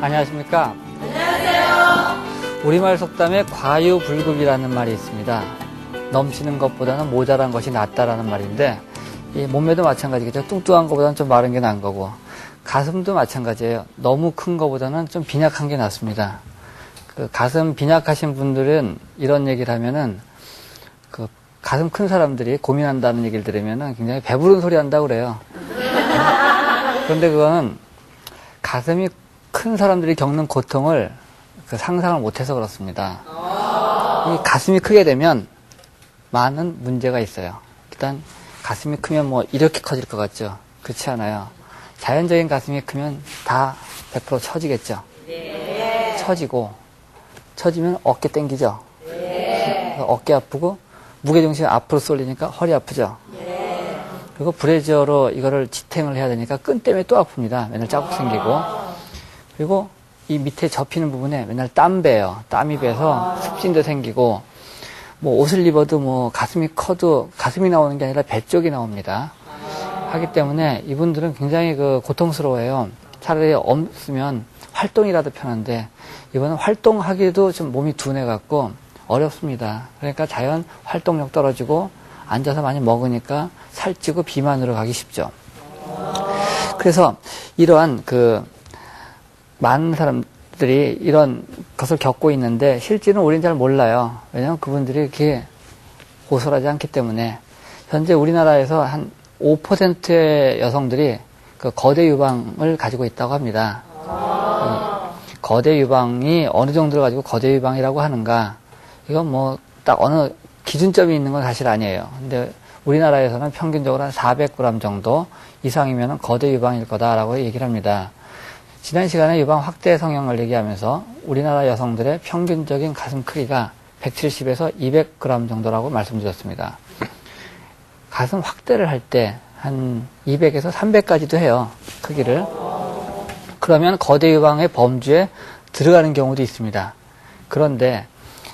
안녕하십니까? 안녕하세요. 우리말 속담에 과유불급이라는 말이 있습니다. 넘치는 것보다는 모자란 것이 낫다라는 말인데, 이 몸매도 마찬가지겠죠. 뚱뚱한 것보다는 좀 마른 게 나은 거고, 가슴도 마찬가지예요. 너무 큰 것보다는 좀 빈약한 게 낫습니다. 그 가슴 빈약하신 분들은 이런 얘기를 하면은, 그 가슴 큰 사람들이 고민한다는 얘기를 들으면은 굉장히 배부른 소리 한다고 그래요. 그런데 그거는 가슴이 큰 사람들이 겪는 고통을 상상을 못해서 그렇습니다. 이 가슴이 크게 되면 많은 문제가 있어요. 일단 가슴이 크면 뭐 이렇게 커질 것 같죠? 그렇지 않아요. 자연적인 가슴이 크면 다 100% 처지겠죠? 네. 처지면 어깨 땡기죠? 네. 어깨 아프고 무게중심이 앞으로 쏠리니까 허리 아프죠? 네. 그리고 브래지어로 이거를 지탱을 해야 되니까 끈 때문에 또 아픕니다. 맨날 자국 생기고. 그리고 이 밑에 접히는 부분에 맨날 땀 배요. 땀이 배서 습진도 생기고, 뭐 옷을 입어도 뭐 가슴이 커도 가슴이 나오는 게 아니라 배 쪽이 나옵니다. 하기 때문에 이분들은 굉장히 고통스러워해요. 차라리 없으면 활동이라도 편한데, 이번은 활동하기도 좀 몸이 둔해갖고 어렵습니다. 그러니까 자연 활동력 떨어지고, 앉아서 많이 먹으니까 살찌고 비만으로 가기 쉽죠. 그래서 이러한 많은 사람들이 이런 것을 겪고 있는데 실제는 우리는 잘 몰라요. 왜냐하면 그분들이 이렇게 고설하지 않기 때문에. 현재 우리나라에서 한 5%의 여성들이 거대 유방을 가지고 있다고 합니다. 거대 유방이 어느 정도를 가지고 거대 유방이라고 하는가, 이건 뭐 딱 어느 기준점이 있는 건 사실 아니에요. 근데 우리나라에서는 평균적으로 한 400g 정도 이상이면 거대 유방일 거다라고 얘기를 합니다. 지난 시간에 유방 확대 성형을 얘기하면서 우리나라 여성들의 평균적인 가슴 크기가 170에서 200g 정도라고 말씀드렸습니다. 가슴 확대를 할 때 한 200에서 300까지도 해요. 크기를. 그러면 거대 유방의 범주에 들어가는 경우도 있습니다. 그런데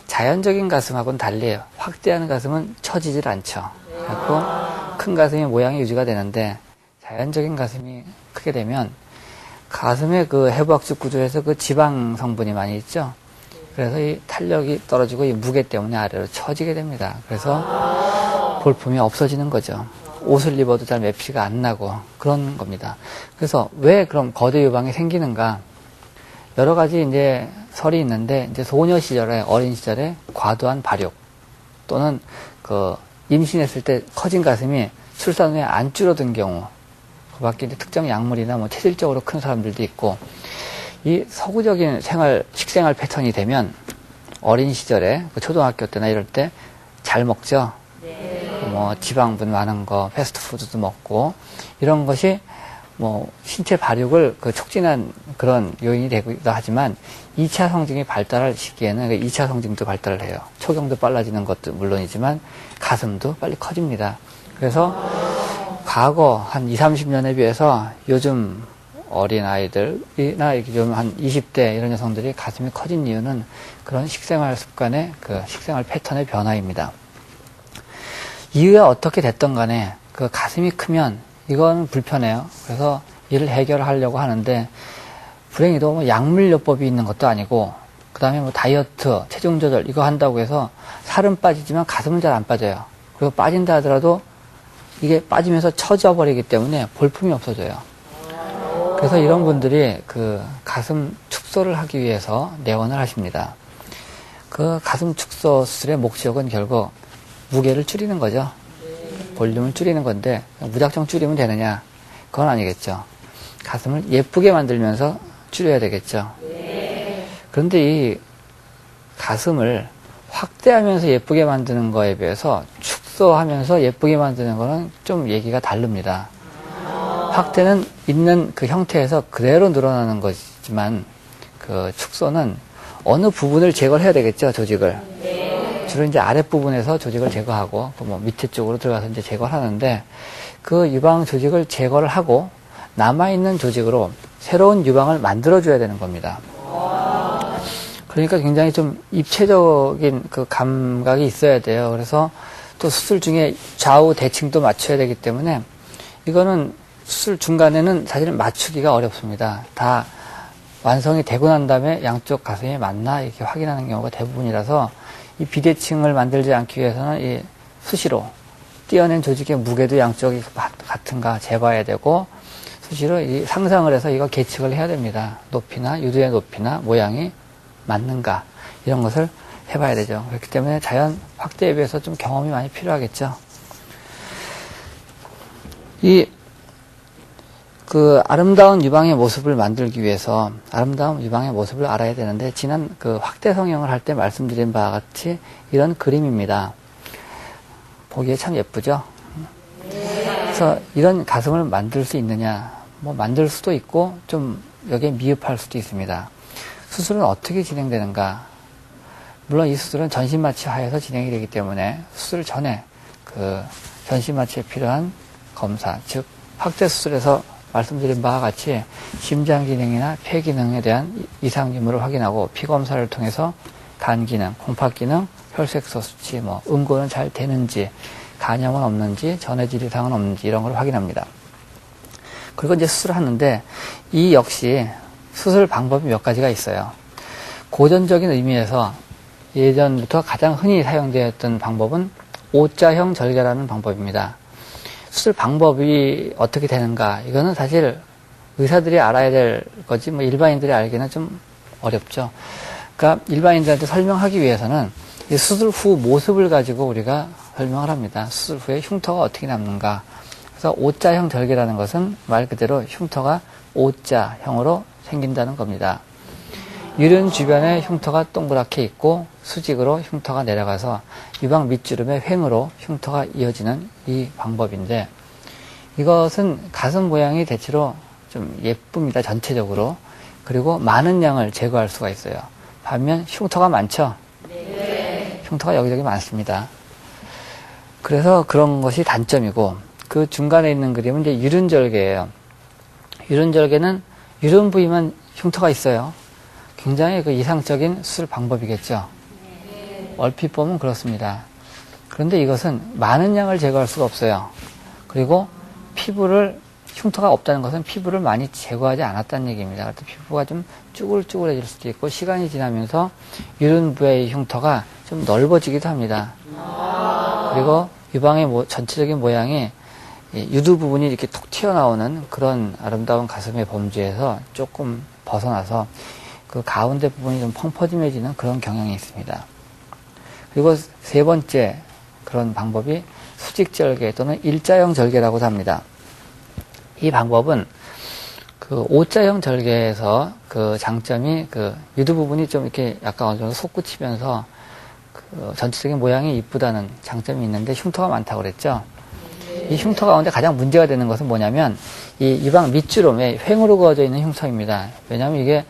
자연적인 가슴하고는 달리해요. 확대하는 가슴은 처지질 않죠. 그래서 큰 가슴이 모양이 유지가 되는데, 자연적인 가슴이 크게 되면 가슴의 해부학적 구조에서 지방 성분이 많이 있죠. 그래서 이 탄력이 떨어지고 이 무게 때문에 아래로 처지게 됩니다. 그래서 볼품이 없어지는 거죠. 옷을 입어도 잘 매피가 안 나고 그런 겁니다. 그래서 왜 그럼 거대 유방이 생기는가? 여러 가지 이제 설이 있는데, 이제 소녀 시절에, 어린 시절에 과도한 발육 또는 임신했을 때 커진 가슴이 출산 후에 안 줄어든 경우, 그 밖에 이제 특정 약물이나 뭐 체질적으로 큰 사람들도 있고, 이 서구적인 식생활 패턴이 되면 어린 시절에 초등학교 때나 이럴 때 잘 먹죠. 네. 뭐 지방분 많은 거, 패스트푸드도 먹고, 이런 것이 뭐 신체 발육을 촉진한 그런 요인이 되기도 하지만 2차 성징이 발달할 시기에는 2차 성징도 발달을 해요. 초경도 빨라지는 것도 물론이지만 가슴도 빨리 커집니다. 그래서 과거 한 20, 30년에 비해서 요즘 어린 아이들이나 좀 한 20대 이런 여성들이 가슴이 커진 이유는 그런 식생활 습관의 식생활 패턴의 변화입니다. 이유가 어떻게 됐던 간에 가슴이 크면 이건 불편해요. 그래서 이를 해결하려고 하는데, 불행히도 뭐 약물요법이 있는 것도 아니고, 그 다음에 뭐 다이어트, 체중 조절 이거 한다고 해서 살은 빠지지만 가슴은 잘 안 빠져요. 그리고 빠진다 하더라도 이게 빠지면서 처져버리기 때문에 볼품이 없어져요. 그래서 이런 분들이 가슴 축소를 하기 위해서 내원을 하십니다. 가슴 축소 수술의 목적은 결국 무게를 줄이는 거죠. 볼륨을 줄이는 건데, 무작정 줄이면 되느냐? 그건 아니겠죠. 가슴을 예쁘게 만들면서 줄여야 되겠죠. 그런데 이 가슴을 확대하면서 예쁘게 만드는 거에 비해서 축소하면서 예쁘게 만드는 거는 좀 얘기가 다릅니다. 확대는 있는 형태에서 그대로 늘어나는 거지만, 축소는 어느 부분을 제거를 해야 되겠죠, 조직을. 주로 이제 아랫부분에서 조직을 제거하고, 뭐 밑에 쪽으로 들어가서 이제 제거를 하는데, 유방 조직을 제거를 하고, 남아있는 조직으로 새로운 유방을 만들어줘야 되는 겁니다. 그러니까 굉장히 좀 입체적인 감각이 있어야 돼요. 그래서 또 수술 중에 좌우 대칭도 맞춰야 되기 때문에, 이거는 수술 중간에는 사실은 맞추기가 어렵습니다. 다 완성이 되고 난 다음에 양쪽 가슴이 맞나 이렇게 확인하는 경우가 대부분이라서 이 비대칭을 만들지 않기 위해서는 이 수시로 띄어낸 조직의 무게도 양쪽이 같은가 재봐야 되고 수시로 이 상상을 해서 이거 계측을 해야 됩니다. 높이나 유두의 높이나 모양이 맞는가 이런 것을 해봐야 되죠. 그렇기 때문에 자연 확대에 비해서 좀 경험이 많이 필요하겠죠. 아름다운 유방의 모습을 만들기 위해서 아름다운 유방의 모습을 알아야 되는데 지난 확대 성형을 할 때 말씀드린 바와 같이 이런 그림입니다. 보기에 참 예쁘죠? 그래서 이런 가슴을 만들 수 있느냐? 만들 수도 있고 좀 여기에 미흡할 수도 있습니다. 수술은 어떻게 진행되는가? 물론 이 수술은 전신마취 하에서 진행이 되기 때문에 수술 전에 전신마취에 필요한 검사, 즉 확대 수술에서 말씀드린 바와 같이 심장 기능이나 폐 기능에 대한 이상 유무를 확인하고 피 검사를 통해서 간 기능, 콩팥 기능, 혈색소 수치, 응고는 잘 되는지, 간염은 없는지, 전해질 이상은 없는지 이런 걸 확인합니다. 그리고 이제 수술을 하는데 이 역시 수술 방법이 몇 가지가 있어요. 고전적인 의미에서 예전부터 가장 흔히 사용되었던 방법은 O자형 절개라는 방법입니다. 수술 방법이 어떻게 되는가 이거는 사실 의사들이 알아야 될 거지 일반인들이 알기는 좀 어렵죠. 그러니까 일반인들한테 설명하기 위해서는 이 수술 후 모습을 가지고 우리가 설명을 합니다. 수술 후에 흉터가 어떻게 남는가. 그래서 O자형 절개라는 것은 말 그대로 흉터가 O자형으로 생긴다는 겁니다. 유륜 주변에 흉터가 동그랗게 있고 수직으로 흉터가 내려가서 유방 밑주름의 횡으로 흉터가 이어지는 이 방법인데 이것은 가슴 모양이 대체로 좀 예쁩니다. 전체적으로. 그리고 많은 양을 제거할 수가 있어요. 반면 흉터가 많죠? 네. 흉터가 여기저기 많습니다. 그래서 그런 것이 단점이고 그 중간에 있는 그림은 이제 유륜절개예요. 유륜절개는 유륜 부위만 흉터가 있어요. 굉장히 이상적인 수술 방법이겠죠. 얼핏 보면 그렇습니다. 그런데 이것은 많은 양을 제거할 수가 없어요. 그리고 흉터가 없다는 것은 피부를 많이 제거하지 않았다는 얘기입니다. 그래서 피부가 좀 쭈글쭈글해질 수도 있고 시간이 지나면서 유륜부의 흉터가 좀 넓어지기도 합니다. 그리고 유방의 전체적인 모양이 유두 부분이 이렇게 톡 튀어나오는 그런 아름다운 가슴의 범주에서 조금 벗어나서 그 가운데 부분이 좀 펑퍼짐해지는 그런 경향이 있습니다. 그리고 세 번째 그런 방법이 수직절개 또는 일자형 절개라고도 합니다. 이 방법은 O자형 절개에서 장점이 유두 부분이 좀 이렇게 약간 어느 정도 솟구치면서 전체적인 모양이 이쁘다는 장점이 있는데 흉터가 많다고 그랬죠. 이 흉터 가운데 가장 문제가 되는 것은 뭐냐면 이 유방 밑주름에 횡으로 그어져 있는 흉터입니다. 왜냐하면 이게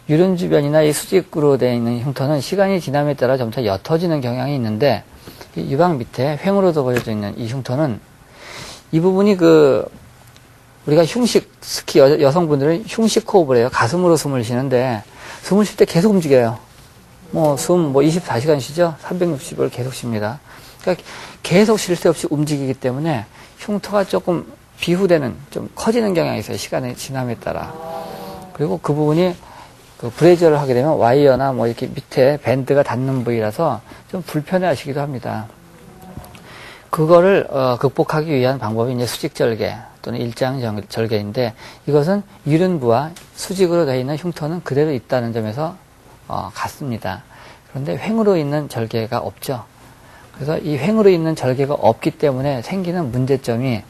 유륜 주변이나 이 수직으로 되어 있는 흉터는 시간이 지남에 따라 점차 옅어지는 경향이 있는데 이 유방 밑에 횡으로 그어져 있는 이 흉터는 이 부분이 우리가 특히 여성분들은 흉식 호흡을 해요. 가슴으로 숨을 쉬는데 숨을 쉴 때 계속 움직여요. 숨 24시간 쉬죠? 360을 계속 쉽니다. 그러니까 계속 쉴 새 없이 움직이기 때문에 흉터가 조금 비후되는, 좀 커지는 경향이 있어요. 시간의 지남에 따라. 그리고 그 부분이 브레이저를 하게 되면 와이어나 이렇게 밑에 밴드가 닿는 부위라서 좀 불편해 하시기도 합니다. 그거를 극복하기 위한 방법이 이제 수직절개 또는 일자형 절개인데 이것은 유륜부와 수직으로 되어 있는 흉터는 그대로 있다는 점에서 같습니다. 그런데 횡으로 있는 절개가 없죠. 그래서 이 횡으로 있는 절개가 없기 때문에 생기는 문제점이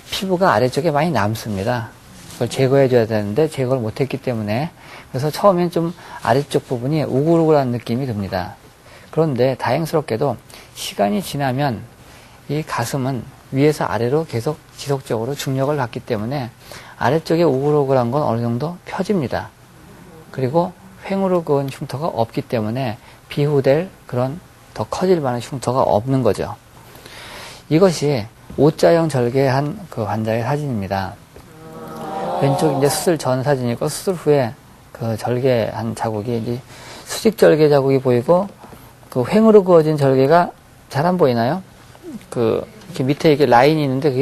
피부가 아래쪽에 많이 남습니다. 그걸 제거해줘야 되는데 제거를 못했기 때문에 그래서 처음엔 좀 아래쪽 부분이 우글우글한 느낌이 듭니다. 그런데 다행스럽게도 시간이 지나면 이 가슴은 위에서 아래로 계속 지속적으로 중력을 받기 때문에 아래쪽에 우글우글한 건 어느 정도 펴집니다. 그리고 횡으로 그은 흉터가 없기 때문에 비후될 그런 더 커질 만한 흉터가 없는 거죠. 이것이 O자형 절개한 그 환자의 사진입니다. 왼쪽 이제 수술 전 사진이고 수술 후에 그 절개한 자국이 이제 수직 절개 자국이 보이고 그 횡으로 그어진 절개가 잘 안 보이나요? 이렇게 밑에 이게 라인이 있는데 그게